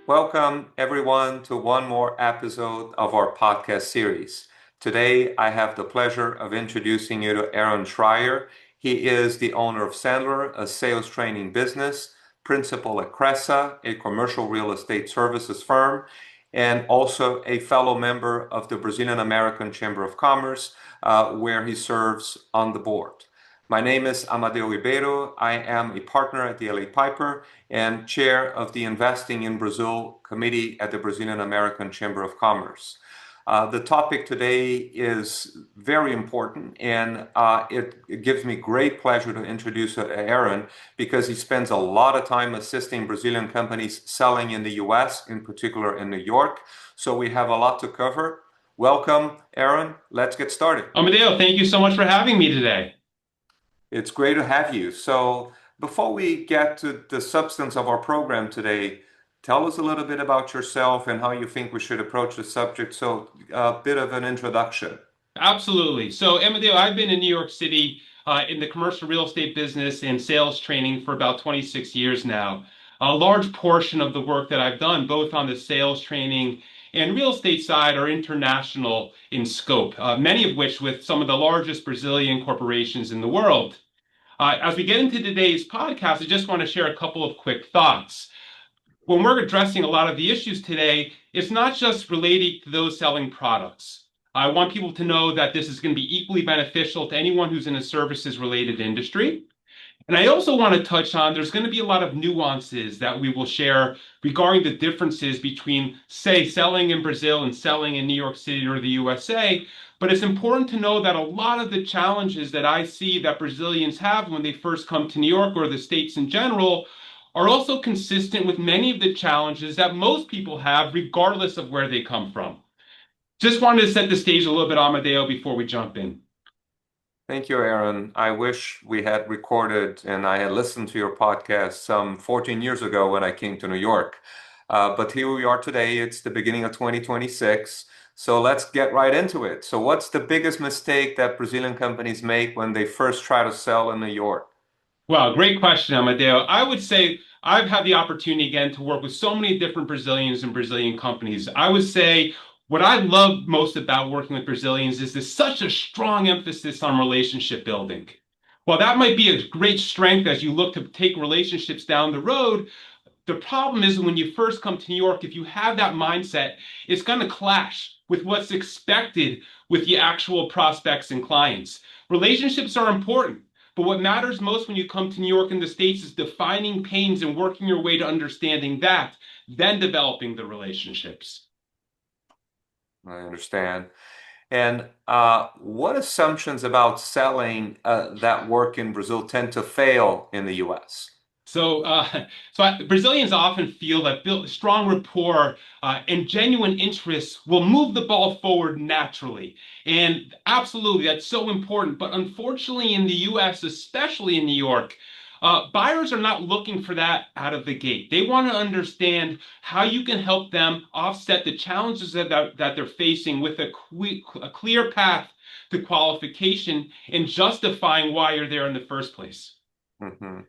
Welcome everyone to one more episode of our podcast series. Today, I have the pleasure of introducing you to Aron Schreier. He is the owner of Sandler, a sales training business, principal at Cresa, a commercial real estate services firm, and also a fellow member of the Brazilian American Chamber of Commerce, where he serves on the board. My name is Amadeu Ribeiro. I am a partner at DLA Piper and chair of the Investing in Brazil Committee at the Brazilian American Chamber of Commerce. The topic today is very important, and it gives me great pleasure to introduce Aron because he spends a lot of time assisting Brazilian companies selling in the US, in particular in New York. So we have a lot to cover. Welcome, Aron. Let's get started. Amadeo, thank you so much for having me today. It's great to have you. So, before we get to the substance of our program today, tell us a little bit about yourself and how you think we should approach the subject. So, a bit of an introduction. Absolutely. So, Amadeo, I've been in New York City in the commercial real estate business and sales training for about 26 years now. A large portion of the work that I've done, both on the sales training and real estate side, are international in scope, many of which with some of the largest Brazilian corporations in the world. As we get into today's podcast, I just want to share a couple of quick thoughts. When we're addressing a lot of the issues today, it's not just related to those selling products. I want people to know that this is going to be equally beneficial to anyone who's in a services related industry. And I also want to touch on there's going to be a lot of nuances that we will share regarding the differences between, say, selling in Brazil and selling in New York City or the USA. But it's important to know that a lot of the challenges that I see that Brazilians have when they first come to New York or the States in general are also consistent with many of the challenges that most people have, regardless of where they come from. Just wanted to set the stage a little bit, Amadeo, before we jump in. Thank you, Aaron. I wish we had recorded and I had listened to your podcast some 14 years ago when I came to New York. But here we are today. It's the beginning of 2026. So let's get right into it. So, what's the biggest mistake that Brazilian companies make when they first try to sell in New York? Well, great question, Amadeo. I would say I've had the opportunity again to work with so many different Brazilians and Brazilian companies. I would say what I love most about working with Brazilians is there's such a strong emphasis on relationship building. While that might be a great strength as you look to take relationships down the road, the problem is when you first come to New York, if you have that mindset, it's going to clash with what's expected with the actual prospects and clients. Relationships are important. But what matters most when you come to New York and the States is defining pains and working your way to understanding that, then developing the relationships. I understand. And what assumptions about selling that work in Brazil tend to fail in the US? Brazilians often feel that strong rapport and genuine interest will move the ball forward naturally. And absolutely, that's so important. But unfortunately, in the US, especially in New York, buyers are not looking for that out of the gate. They want to understand how you can help them offset the challenges that they're facing with a clear path to qualification and justifying why you're there in the first place. Mm-hmm.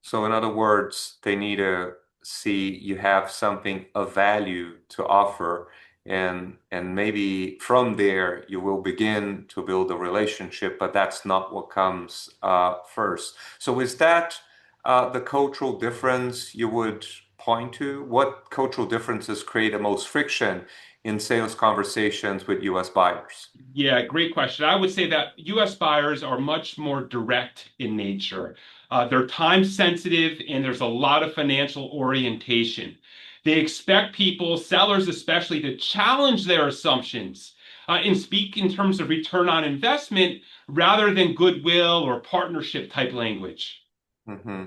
So, in other words, they need to see you have something of value to offer, and maybe from there you will begin to build a relationship, but that's not what comes first. So, is that the cultural difference you would point to? What cultural differences create the most friction in sales conversations with U.S. buyers? Yeah, great question. I would say that US buyers are much more direct in nature. They're time sensitive and there's a lot of financial orientation. They expect people, sellers especially, to challenge their assumptions and speak in terms of return on investment rather than goodwill or partnership type language. Mm-hmm.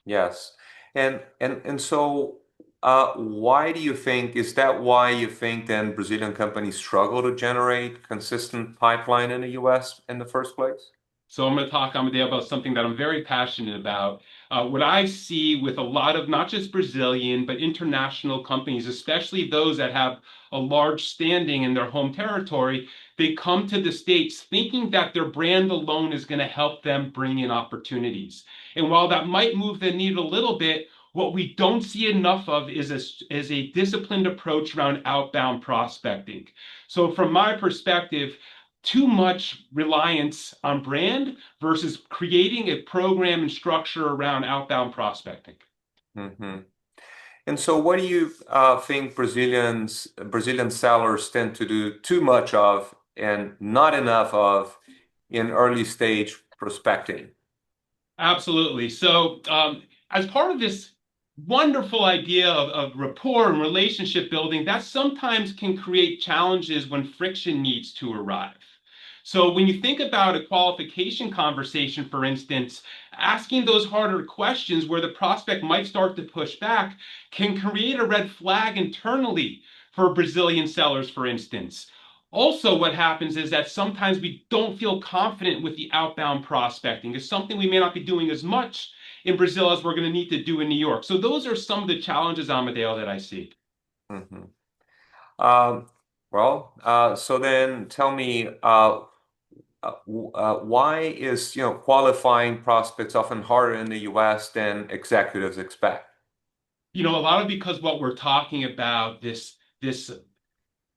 Yes. And so why do you think, is that why you think then Brazilian companies struggle to generate consistent pipeline in the US in the first place? So I'm going to talk, Amadeo, about something that I'm very passionate about. What I see with a lot of not just Brazilian, but international companies, especially those that have a large standing in their home territory, they come to the States thinking that their brand alone is going to help them bring in opportunities. And while that might move the needle a little bit, What we don't see enough of is a disciplined approach around outbound prospecting. So from my perspective, too much reliance on brand versus creating a program and structure around outbound prospecting. Hmm. And so, what do you think Brazilian sellers tend to do too much of and not enough of in early stage prospecting? Absolutely. So, as part of this wonderful idea of rapport and relationship building, that sometimes can create challenges when friction needs to arrive. So, when you think about a qualification conversation, for instance, asking those harder questions where the prospect might start to push back can create a red flag internally for Brazilian sellers, for instance. Also, what happens is that sometimes we don't feel confident with the outbound prospecting. It's something we may not be doing as much in Brazil as we're going to need to do in New York. So those are some of the challenges, Amadeo, that I see. Hmm. Um, so then tell me, why is qualifying prospects often harder in the U.S. than executives expect? A lot of because what we're talking about, this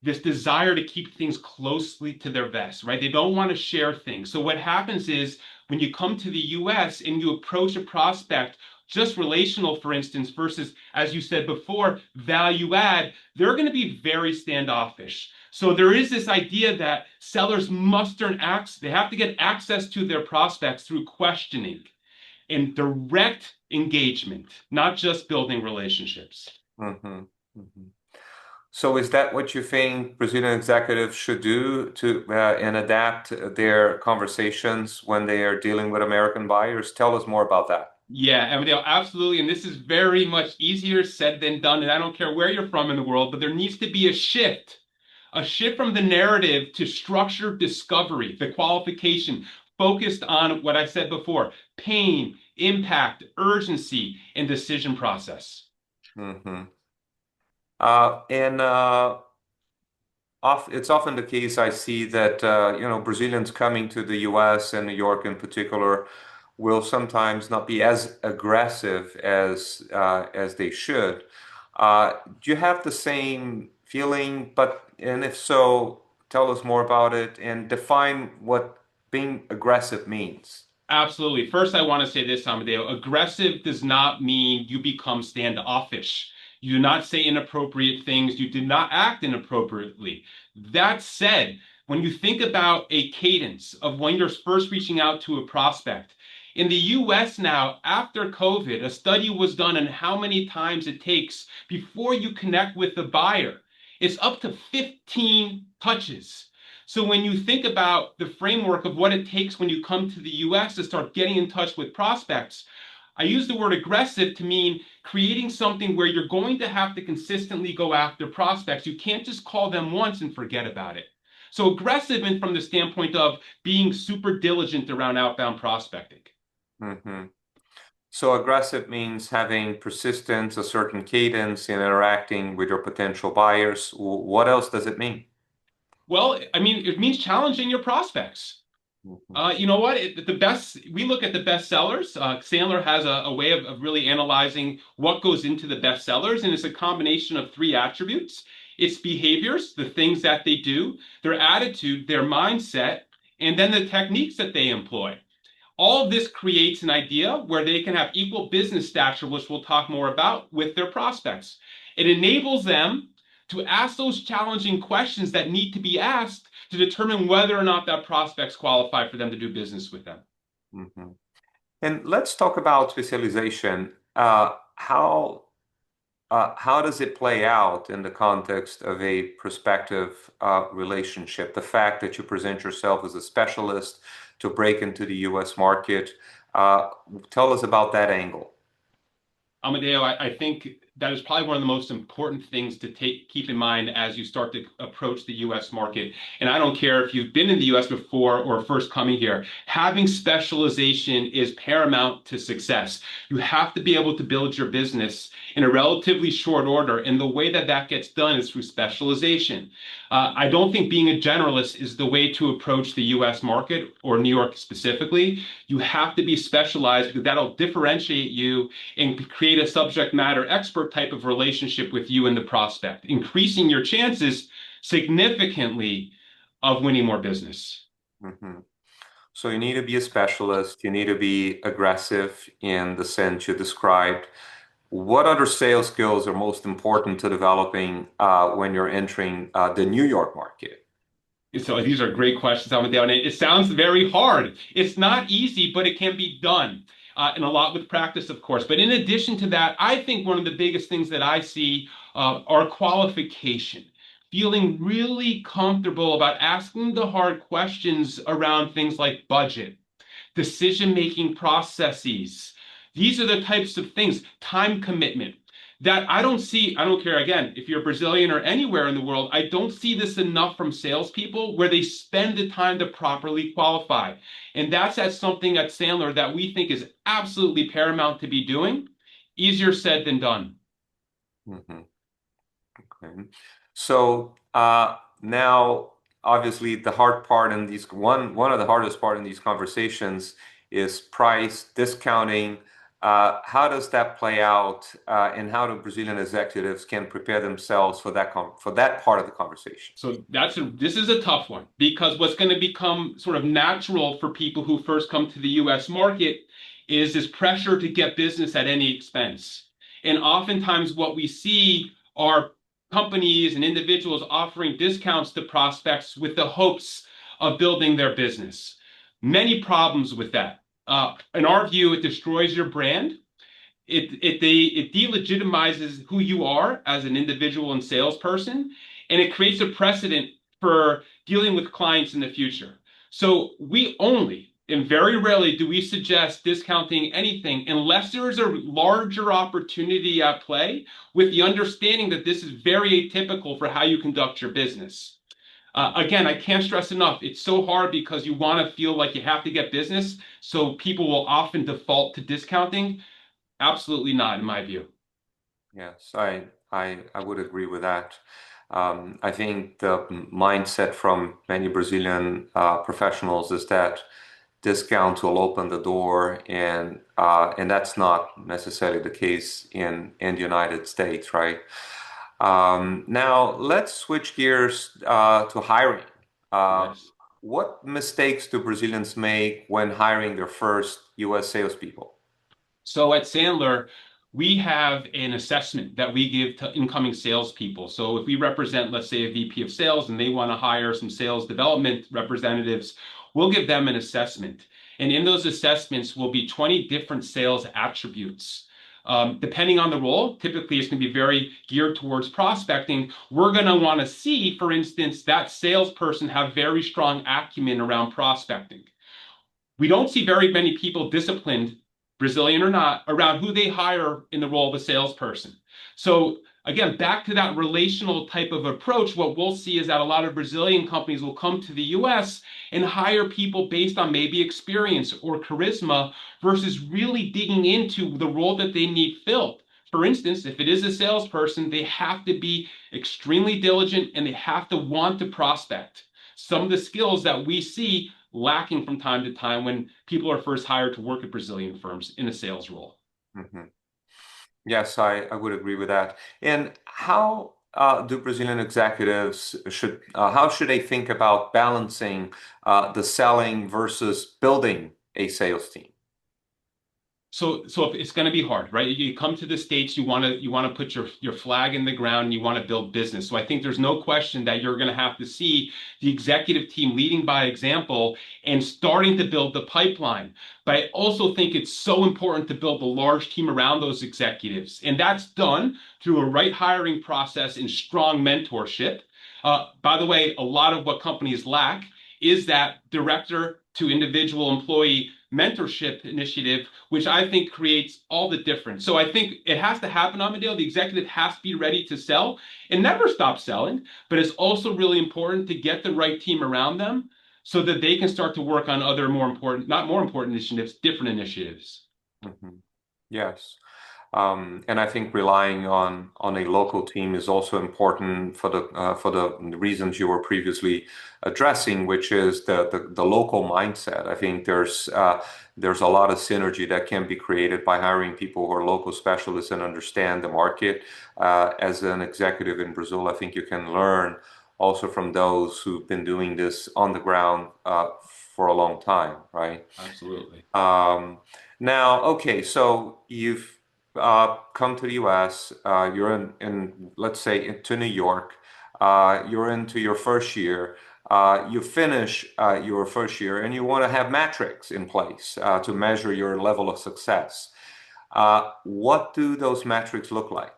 desire to keep things closely to their vest, right? They don't want to share things. So what happens is when you come to the US and you approach a prospect, just relational, for instance, versus, as you said before, value add, they're going to be very standoffish. So there is this idea that sellers must earn access, they have to get access to their prospects through questioning and direct engagement, not just building relationships. Hmm. Hmm. So is that what you think Brazilian executives should do to and adapt their conversations when they are dealing with American buyers? Tell us more about that. Yeah, Amadeo, absolutely. And this is very much easier said than done. And I don't care where you're from in the world, but there needs to be a shift from the narrative to structured discovery, the qualification focused on what I said before, pain, impact, urgency, and decision process. Hmm. And it's often the case I see that Brazilians coming to the U.S. and New York in particular will sometimes not be as aggressive as they should. Do you have the same feeling? And if so, tell us more about it and define what being aggressive means. Absolutely. First, I want to say this, Amadeo. Aggressive does not mean you become standoffish. You do not say inappropriate things. You do not act inappropriately. That said, when you think about a cadence of when you're first reaching out to a prospect, in the US now, after COVID, a study was done on how many times it takes before you connect with the buyer. It's up to 15 touches. So when you think about the framework of what it takes when you come to the US to start getting in touch with prospects, I use the word aggressive to mean creating something where you're going to have to consistently go after prospects. You can't just call them once and forget about it. So aggressive and from the standpoint of being super diligent around outbound prospecting. Hmm. So aggressive means having persistence, a certain cadence in interacting with your potential buyers. What else does it mean? Well, I mean, it means challenging your prospects. Mhm. You know what? The best we look at the best sellers. Sandler has a way of really analyzing what goes into the best sellers, and it's a combination of three attributes. It's behaviors, the things that they do, their attitude, their mindset, and then the techniques that they employ. All of this creates an idea where they can have equal business stature, which we'll talk more about with their prospects. It enables them to ask those challenging questions that need to be asked to determine whether or not that prospects qualify for them to do business with them. Mhm. And let's talk about specialization. How does it play out in the context of a prospective relationship? The fact that you present yourself as a specialist to break into the U.S. market. Uh, Tell us about that angle. Amadeo, I think that is probably one of the most important things to keep in mind as you start to approach the US market. And I don't care if you've been in the US before or first coming here, having specialization is paramount to success. You have to be able to build your business in a relatively short order. And the way that that gets done is through specialization. I don't think being a generalist is the way to approach the US market or New York specifically. You have to be specialized because that'll differentiate you and create a subject matter expert type of relationship with you and the prospect, increasing your chances significantly of winning more business. Mhm. So you need to be a specialist. You need to be aggressive in the sense you described. What other sales skills are most important to developing when you're entering the New York market? So these are great questions, Amadeo. And it sounds very hard. It's not easy, but it can be done. And a lot with practice, of course. But in addition to that, I think one of the biggest things that I see are qualification. Feeling really comfortable about asking the hard questions around things like budget, decision-making processes. These are the types of things, time commitment, that I don't see. I don't care, again, if you're Brazilian or anywhere in the world, I don't see this enough from salespeople where they spend the time to properly qualify. And that's something at Sandler that we think is absolutely paramount to be doing. Easier said than done. Mhm. Okay. So now, obviously, the hard part in these one of the hardest part in these conversations is price discounting. How does that play out, and how do Brazilian executives can prepare themselves for for that part of the conversation? So this is a tough one because what's going to become sort of natural for people who first come to the US market is this pressure to get business at any expense. And oftentimes what we see are companies and individuals offering discounts to prospects with the hopes of building their business. Many problems with that. In our view, it destroys your brand. It delegitimizes who you are as an individual and salesperson, and it creates a precedent for dealing with clients in the future. So we only, and very rarely do we suggest discounting anything unless there is a larger opportunity at play with the understanding that this is very atypical for how you conduct your business. Again, I can't stress enough. It's so hard because you want to feel like you have to get business. So people will often default to discounting. Absolutely not, in my view. Yes, I would agree with that. I think the mindset from many Brazilian professionals is that discounts will open the door, and that's not necessarily the case in the United States, right? Now let's switch gears to hiring. Uh, Yes. what mistakes do Brazilians make when hiring their first U.S. salespeople? So at Sandler, we have an assessment that we give to incoming salespeople. So if we represent, let's say, a VP of sales and they want to hire some sales development representatives, we'll give them an assessment. And in those assessments will be 20 different sales attributes. Depending on the role, typically it's going to be very geared towards prospecting. We're going to want to see, for instance, that salesperson have very strong acumen around prospecting. We don't see very many people disciplined, Brazilian or not, around who they hire in the role of a salesperson. So again, back to that relational type of approach, what we'll see is that a lot of Brazilian companies will come to the US and hire people based on maybe experience or charisma versus really digging into the role that they need filled. For instance, if it is a salesperson, they have to be extremely diligent and they have to want to prospect. Some of the skills that we see lacking from time to time when people are first hired to work at Brazilian firms in a sales role. Mhm. Yes, I would agree with that. And how do Brazilian executives how should they think about balancing the selling versus building a sales team? So it's going to be hard, right? You come to the States, you want to put your flag in the ground, and you want to build business. So I think there's no question that you're going to have to see the executive team leading by example and starting to build the pipeline. But I also think it's so important to build a large team around those executives, and that's done through a right hiring process and strong mentorship. By the way, a lot of what companies lack is that director to individual employee mentorship initiative, which I think creates all the difference. So I think it has to happen, Amadeo. The executive has to be ready to sell and never stop selling, but it's also really important to get the right team around them so that they can start to work on other more important, not more important initiatives, different initiatives. Mhm. Yes. And I think relying on a local team is also important for the reasons you were previously addressing, which is the local mindset. I think there's a lot of synergy that can be created by hiring people who are local specialists and understand the market. As an executive in Brazil, I think you can learn also from those who've been doing this on the ground for a long time, right? Absolutely. Um, Now, okay, so you've come to the US, you're let's say, to New York, you're into your first year, you finish your first year, and you want to have metrics in place to measure your level of success. What do those metrics look like?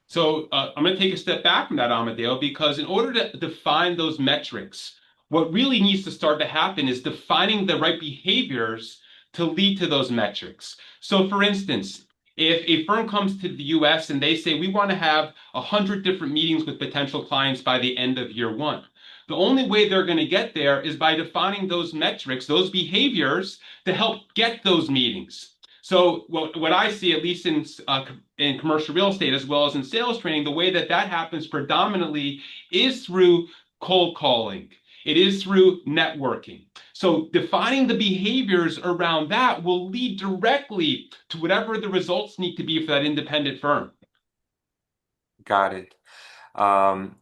So I'm going to take a step back from that, Amadeo, because in order to define those metrics, what really needs to start to happen is defining the right behaviors to lead to those metrics. So, for instance, if a firm comes to the US and they say, we want to have 100 different meetings with potential clients by the end of year one, the only way they're going to get there is by defining those metrics, those behaviors to help get those meetings. So what I see, at least in commercial real estate as well as in sales training, the way that that happens predominantly is through cold calling. It is through networking. So defining the behaviors around that will lead directly to whatever the results need to be for that independent firm. Got it.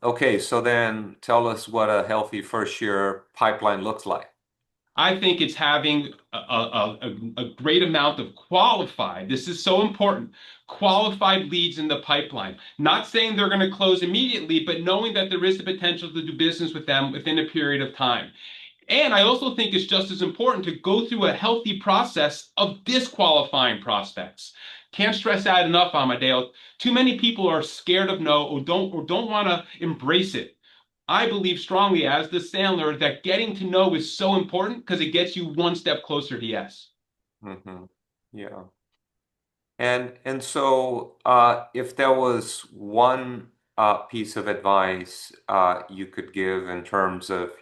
Okay, so then tell us what a healthy first year pipeline looks like. I think it's having a great amount of qualified, this is so important, qualified leads in the pipeline. Not saying they're going to close immediately, but knowing that there is the potential to do business with them within a period of time. And I also think it's just as important to go through a healthy process of disqualifying prospects. Can't stress that enough, Amadeo. Too many people are scared of no or don't want to embrace it. I believe strongly as the Sandler that getting to know is so important because it gets you one step closer to yes. Hmm. Yeah. And so, if there was one piece of advice you could give in terms of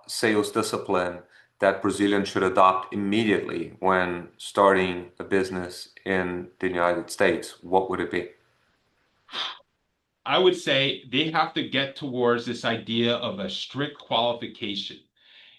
sales discipline that Brazilians should adopt immediately when starting a business in the United States, what would it be? I would say they have to get towards this idea of a strict qualification.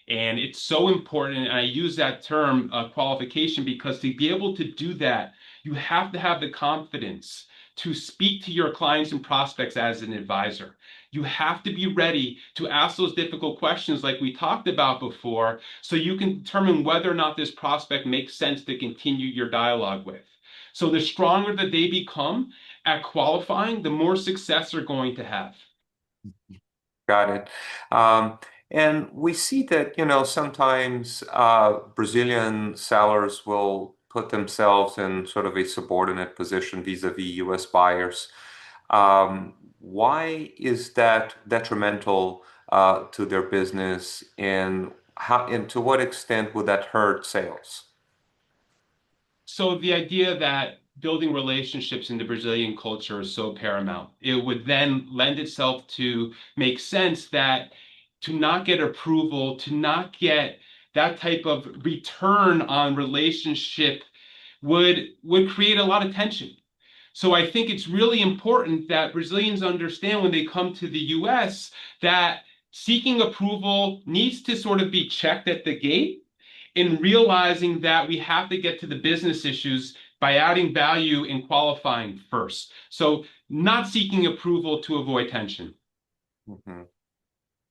And it's so important. And I use that term qualification because to be able to do that, you have to have the confidence to speak to your clients and prospects as an advisor. You have to be ready to ask those difficult questions like we talked about before, so you can determine whether or not this prospect makes sense to continue your dialogue with. So the stronger that they become at qualifying, the more success they're going to have. Got it. And we see that, sometimes Brazilian sellers will put themselves in sort of a subordinate position vis-a-vis US buyers. Why is that detrimental to their business, and to what extent would that hurt sales? So the idea that building relationships in the Brazilian culture is so paramount, it would then lend itself to make sense that to not get approval, to not get that type of return on relationship would create a lot of tension. So I think it's really important that Brazilians understand when they come to the US that seeking approval needs to sort of be checked at the gate in realizing that we have to get to the business issues by adding value and qualifying first. So not seeking approval to avoid tension. Mhm.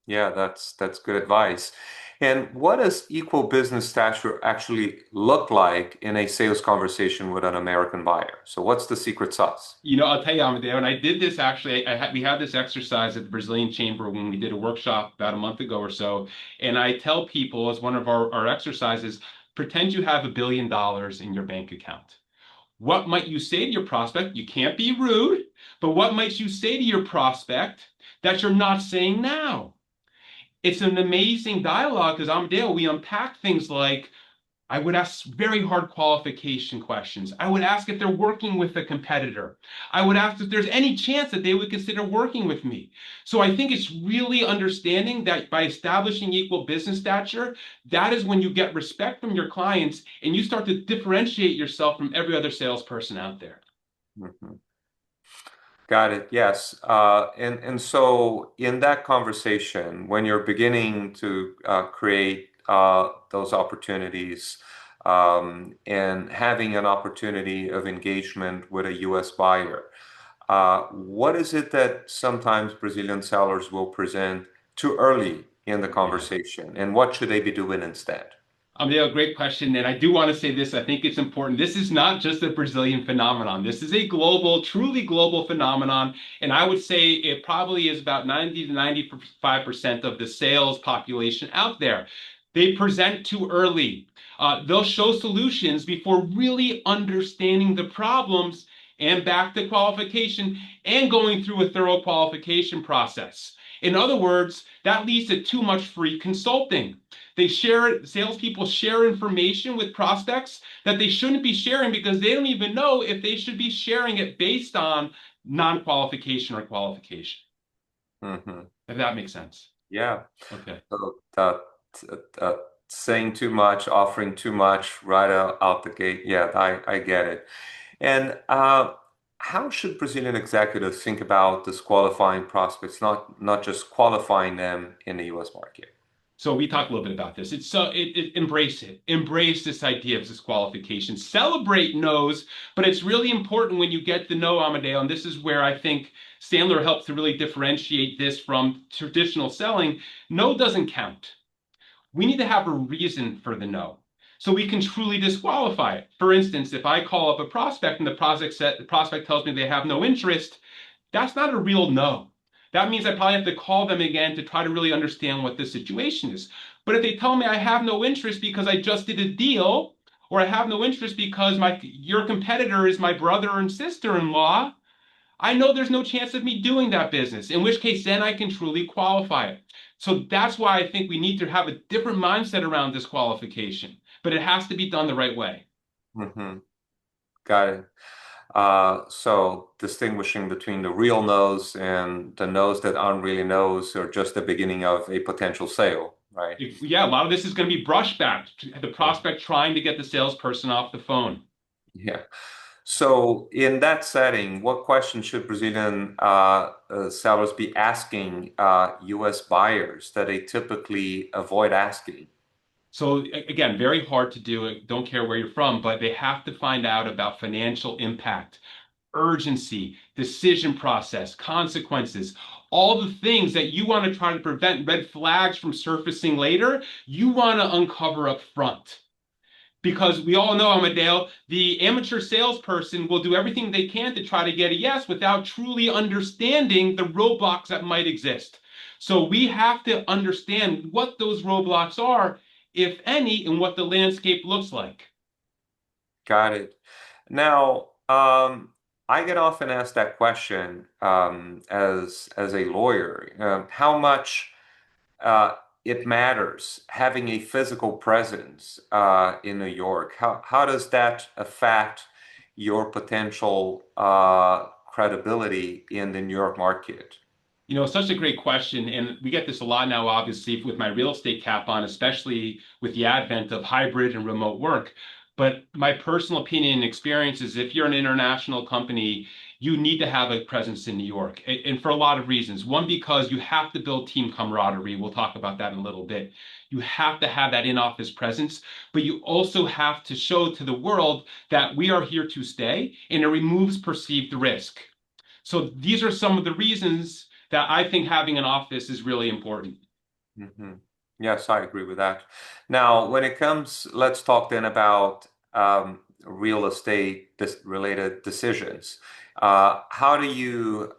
Yeah, that's good advice. And what does equal business stature actually look like in a sales conversation with an American buyer? So what's the secret sauce? I'll tell you, Amadeo, and I did this actually. We had this exercise at the Brazilian Chamber when we did a workshop about a month ago or so. And I tell people as one of our exercises, pretend you have $1 billion in your bank account. What might you say to your prospect? You can't be rude, but what might you say to your prospect that you're not saying now? It's an amazing dialogue because Amadeo, we unpack things like I would ask very hard qualification questions. I would ask if they're working with a competitor. I would ask if there's any chance that they would consider working with me. So I think it's really understanding that by establishing equal business stature, that is when you get respect from your clients and you start to differentiate yourself from every other salesperson out there. Mhm. Got it. Yes. And so in that conversation, when you're beginning to create those opportunities and having an opportunity of engagement with a U.S. buyer, what is it that sometimes Brazilian sellers will present too early in the Yeah. conversation, and what should they be doing instead? Yeah, great question. And I do want to say this. I think it's important. This is not just a Brazilian phenomenon. This is a global, truly global phenomenon. And I would say it probably is about 90 to 95% of the sales population out there. They present too early. They'll show solutions before really understanding the problems and back to qualification and going through a thorough qualification process. In other words, that leads to too much free consulting. Salespeople share information with prospects that they shouldn't be sharing because they don't even know if they should be sharing it based on non-qualification or qualification. Hmm. If that makes sense. Yeah. Okay. So saying too much, offering too much right out the gate. Yeah, I get it. And how should Brazilian executives think about disqualifying prospects, not just qualifying them in the U.S. market? So we talked a little bit about this. Embrace it. Embrace this idea of disqualification. Celebrate no's, but it's really important when you get the no, Amadeo. And this is where I think Sandler helps to really differentiate this from traditional selling. No doesn't count. We need to have a reason for the no. So we can truly disqualify it. For instance, if I call up a prospect and the prospect tells me they have no interest, that's not a real no. That means I probably have to call them again to try to really understand what the situation is. But if they tell me I have no interest because I just did a deal, or I have no interest because your competitor is my brother and sister-in-law, I know there's no chance of me doing that business, in which case then I can truly qualify it. So that's why I think we need to have a different mindset around disqualification, but it has to be done the right way. Hmm. Got it. So distinguishing between the real no's and the no's that aren't really no's or just the beginning of a potential sale, right? Yeah, a lot of this is going to be brushback, the Yeah. prospect trying to get the salesperson off the phone. Yeah. So in that setting, what questions should Brazilian sellers be asking U.S. buyers that they typically avoid asking? So again, very hard to do it. Don't care where you're from, but they have to find out about financial impact, urgency, decision process, consequences, all the things that you want to try to prevent red flags from surfacing later, you want to uncover up front. Because we all know, Amadeo, the amateur salesperson will do everything they can to try to get a yes without truly understanding the roadblocks that might exist. So we have to understand what those roadblocks are, if any, and what the landscape looks like. Got it. Now, I get often asked that question as a lawyer, how much it matters having a physical presence in New York. How does that affect your potential credibility in the New York market? Such a great question. And we get this a lot now, obviously, with my real estate cap on, especially with the advent of hybrid and remote work. But my personal opinion and experience is if you're an international company, you need to have a presence in New York. And for a lot of reasons. One, because you have to build team camaraderie. We'll talk about that in a little bit. You have to have that in-office presence, but you also have to show to the world that we are here to stay and it removes perceived risk. So these are some of the reasons that I think having an office is really important. Hmm. Yes, I agree with that. Now, when it comes, let's talk then about real estate related decisions. How do you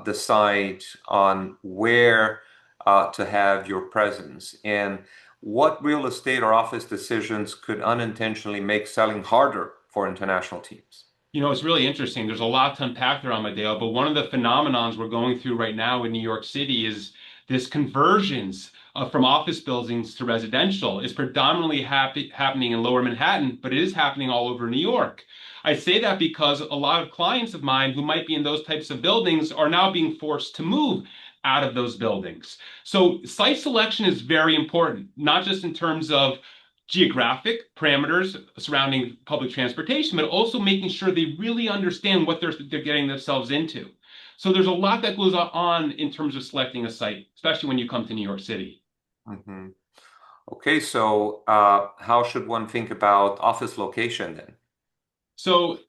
decide on where to have your presence, and what real estate or office decisions could unintentionally make selling harder for international teams? It's really interesting. There's a lot to unpack there, Amadeo, but one of the phenomenons we're going through right now in New York City is this conversions from office buildings to residential is predominantly happening in Lower Manhattan, but it is happening all over New York. I say that because a lot of clients of mine who might be in those types of buildings are now being forced to move out of those buildings. So site selection is very important, not just in terms of geographic parameters surrounding public transportation, but also making sure they really understand what they're getting themselves into. So there's a lot that goes on in terms of selecting a site, especially when you come to New York City. Hmm. Okay, so how should one think about office location then? So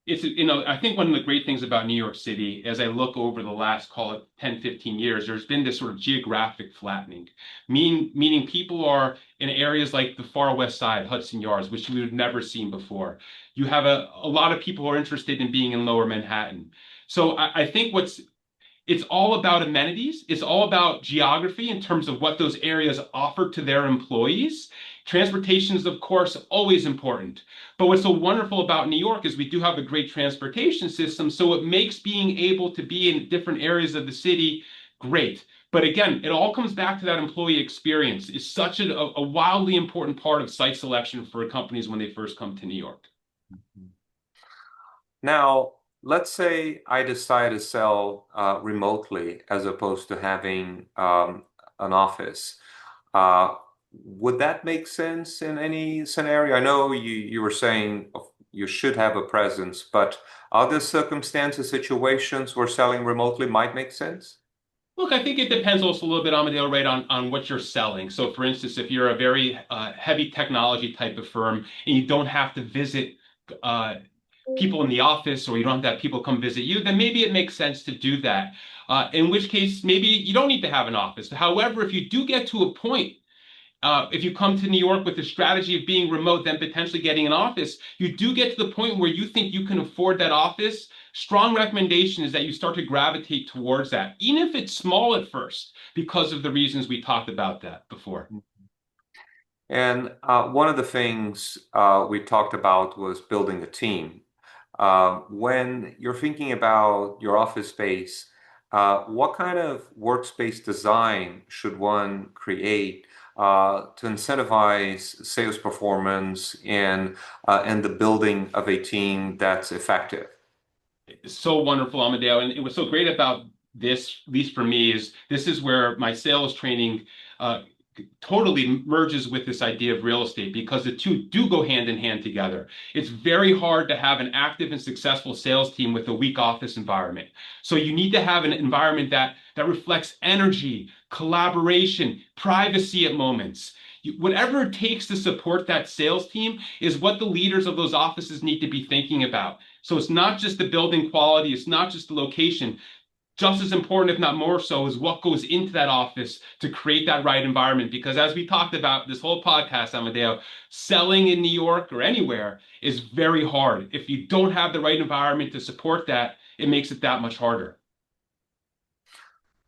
it's, I think one of the great things about New York City, as I look over the last, call it 10, 15 years, there's been this sort of geographic flattening, meaning people are in areas like the far west side, Hudson Yards, which we have never seen before. You have a lot of people who are interested in being in lower Manhattan. So I think it's all about amenities. It's all about geography in terms of what those areas offer to their employees. Transportation is, of course, always important. But what's so wonderful about New York is we do have a great transportation system. So it makes being able to be in different areas of the city great. But again, it all comes back to that employee experience. It's such a wildly important part of site selection for companies when they first come to New York. Now, let's say I decide to sell remotely as opposed to having an office. Uh, would that make sense in any scenario? I know you were saying you should have a presence, but other circumstances, situations where selling remotely might make sense? Look, I think it depends also a little bit, Amadeo, right, on what you're selling. So, for instance, if you're a very heavy technology type of firm and you don't have to visit uh, people in the office or you don't have to have people come visit you, then maybe it makes sense to do that. In which case, maybe you don't need to have an office. However, if you do get to a point if you come to New York with the strategy of being remote, then potentially getting an office, you do get to the point where you think you can afford that office. Strong recommendation is that you start to gravitate towards that, even if it's small at first, because of the reasons we talked about that before. And one of the things we talked about was building a team. When you're thinking about your office space, what kind of workspace design should one create to incentivize sales performance and the building of a team that's effective? So wonderful, Amadeo. And it was so great about this, at least for me, is this is where my sales training uh, totally merges with this idea of real estate because the two do go hand in hand together. It's very hard to have an active and successful sales team with a weak office environment. So you need to have an environment that reflects energy, collaboration, privacy at moments. Whatever it takes to support that sales team is what the leaders of those offices need to be thinking about. So it's not just the building quality, it's not just the location. Just as important, if not more so, is what goes into that office to create that right environment. Because as we talked about this whole podcast, Amadeo, selling in New York or anywhere is very hard. If you don't have the right environment to support that, it makes it that much harder.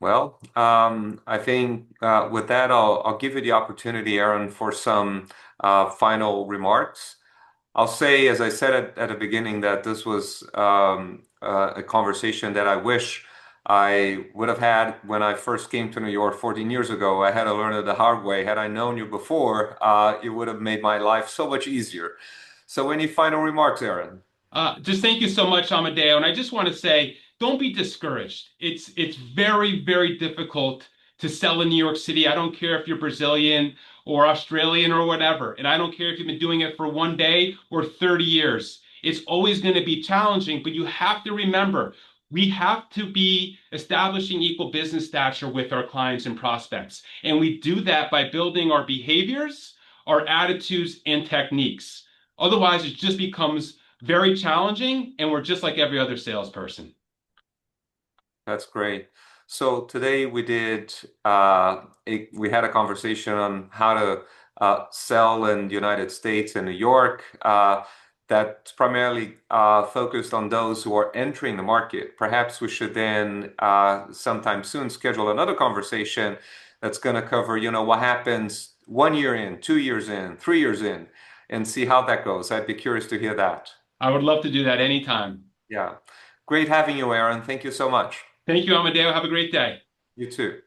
Well, I think with that, I'll give you the opportunity, Aaron, for some final remarks. I'll say, as I said at the beginning, that this was a conversation that I wish I would have had when I first came to New York 14 years ago. I had to learn it the hard way. Had I known you before, it would have made my life so much easier. So, any final remarks, Aaron? Just thank you so much, Amadeo. And I just want to say, don't be discouraged. It's very, very difficult to sell in New York City. I don't care if you're Brazilian or Australian or whatever. And I don't care if you've been doing it for one day or 30 years. It's always going to be challenging, but you have to remember, we have to be establishing equal business stature with our clients and prospects. And we do that by building our behaviors, our attitudes, and techniques. Otherwise, it just becomes very challenging, and we're just like every other salesperson. That's great. So today we had a conversation on how to sell in the United States and New York. That's primarily focused on those who are entering the market. Perhaps we should then sometime soon schedule another conversation that's going to cover, what happens 1 year in, 2 years in, 3 years in, and see how that goes. I'd be curious to hear that. I would love to do that anytime. Yeah. Great having you, Aaron. Thank you so much. Thank you, Amadeo. Have a great day. You too.